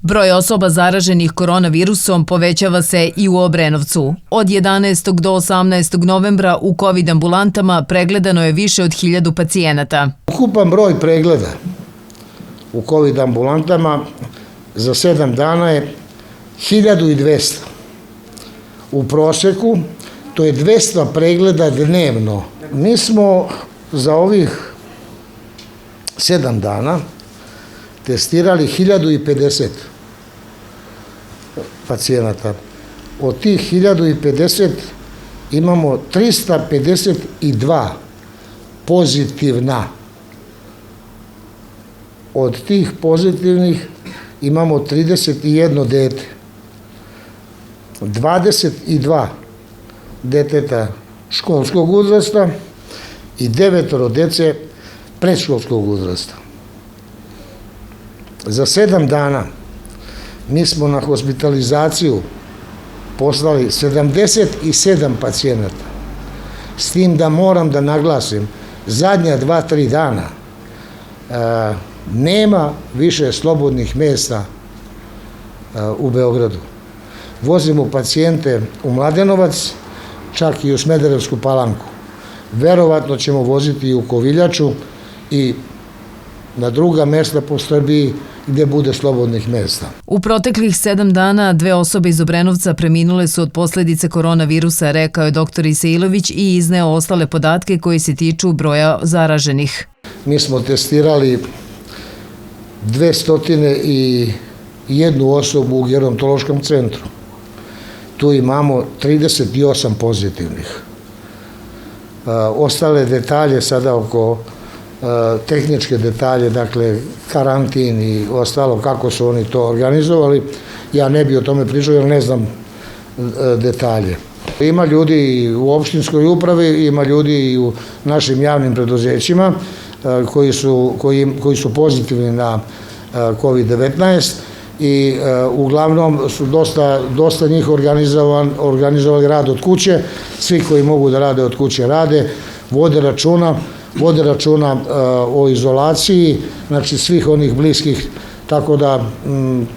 Broj osoba zaraženih koronavirusom povećava se i u Obrenovcu. Od 11. do 18. novembra u COVID ambulantama pregledano je više od 1000 pacijenata. Ukupan broj pregleda u COVID ambulantama za 7 dana je 1200. U proseku to je 200 pregleda dnevno. Mi smo za ovih 7 dana testirali 1050 pacijenata. Od tih 1050 imamo 352 pozitivna. Od tih pozitivnih imamo 31 dete, 22 deteta školskog uzrasta i 9 dece predškolskog uzrasta. Za 7 dana mi smo na hospitalizaciju poslali 77 pacijenata. S tim da moram da naglasim, zadnja 2-3 dana nema više slobodnih mjesta u Beogradu. Vozimo pacijente u Mladenovac, čak i u Smederevsku Palanku. Verovatno ćemo voziti i u Koviljaču i na druga mjesta po Srbiji gdje bude slobodnih mjesta. U proteklih 7 dana 2 osobe iz Obrenovca preminule su od posljedice koronavirusa, rekao je dr. Isailović i izneo ostale podatke koji se tiču broja zaraženih. Mi smo testirali 201 osobu u gerontološkom centru. Tu imamo 38 pozitivnih. Ostale detalje sada oko tehničke detalje, dakle karantin i ostalo, kako su oni to organizovali, ja ne bi o tome pričao jer ne znam detalje. Ima ljudi i u opštinskoj upravi, ima ljudi i u našim javnim preduzećima koji su pozitivni na COVID-19 i uglavnom su dosta njih organizovali rad od kuće. Svi koji mogu da rade od kuće rade, vode računa o izolaciji, znači svih onih bliskih, tako da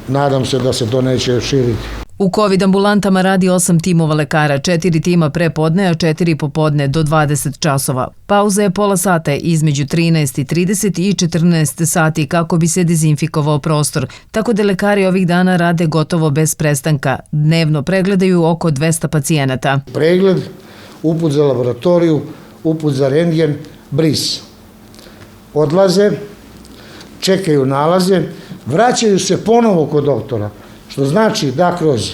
nadam se da se to neće širiti. U COVID ambulantama radi 8 timova lekara, 4 tima pre podne, a 4 popodne do 20 časova. Pauza je pola sata između 13:30 i 14 sati kako bi se dezinfikovao prostor, tako da lekari ovih dana rade gotovo bez prestanka. Dnevno pregledaju oko 200 pacijenata. Pregled, uput za laboratoriju, uput za rentgen, bris. Odlaze, čekaju nalaze, vraćaju se ponovo kod doktora, što znači da kroz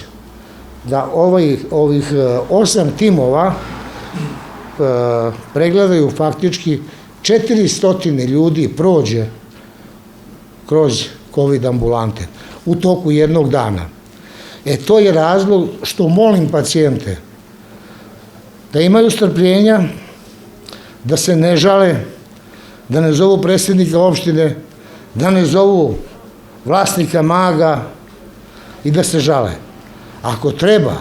ovih 8 timova pregledaju faktički 400 ljudi prođe kroz COVID ambulante u toku jednog dana. To je razlog što molim pacijente da imaju strpljenja, da se ne žale, da ne zovu predsjednika opštine, da ne zovu vlasnika Maga i da se žale. Ako treba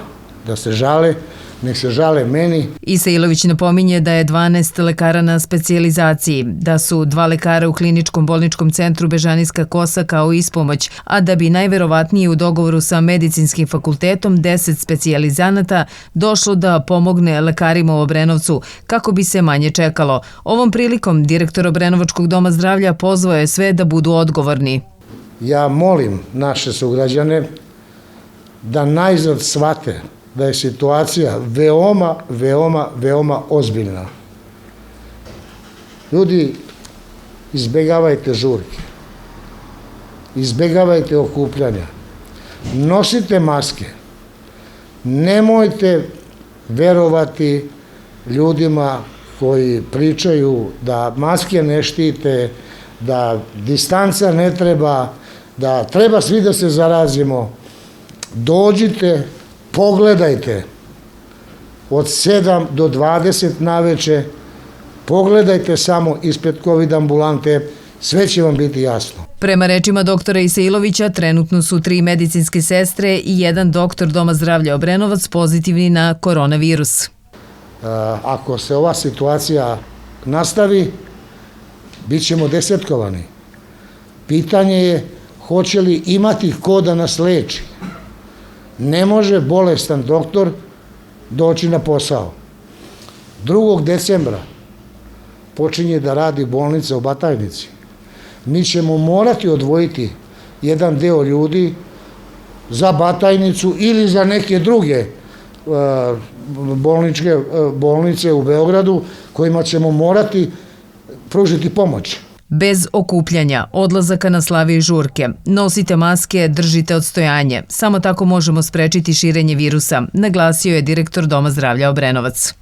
da se žale, nek se žale meni. Isailović napominje da je 12 lekara na specijalizaciji, da su 2 lekara u kliničkom bolničkom centru Bežanijska Kosa kao ispomoć, a da bi najverovatnije u dogovoru sa medicinskim fakultetom 10 specijalizanata došlo da pomogne lekarima u Obrenovcu kako bi se manje čekalo. Ovom prilikom direktor Obrenovačkog doma zdravlja pozvao je sve da budu odgovorni. Ja molim naše sugrađane da najzad shvate da je situacija veoma ozbiljna. Ljudi, izbegavajte žurke, izbegavajte okupljanja, nosite maske, nemojte verovati ljudima koji pričaju da maske ne štite, da distanca ne treba, da treba svi da se zarazimo. Dođite, pogledajte od 7 do 20 naveče, pogledajte samo ispred COVID ambulante, sve će vam biti jasno. Prema rečima doktora Isailovića, trenutno su 3 medicinske sestre i 1 doktor Doma zdravlja Obrenovac pozitivni na koronavirus. Ako se ova situacija nastavi, bit ćemo desetkovani. Pitanje je hoće li imati ko da nas leči. Ne može bolestan doktor doći na posao. 2. decembra počinje da radi bolnica u Batajnici. Mi ćemo morati odvojiti jedan deo ljudi za Batajnicu ili za neke druge bolnice u Beogradu kojima ćemo morati pružiti pomoć. Bez okupljanja, odlazaka na slave i žurke, nosite maske, držite odstojanje. Samo tako možemo sprečiti širenje virusa, naglasio je direktor Doma zdravlja Obrenovac.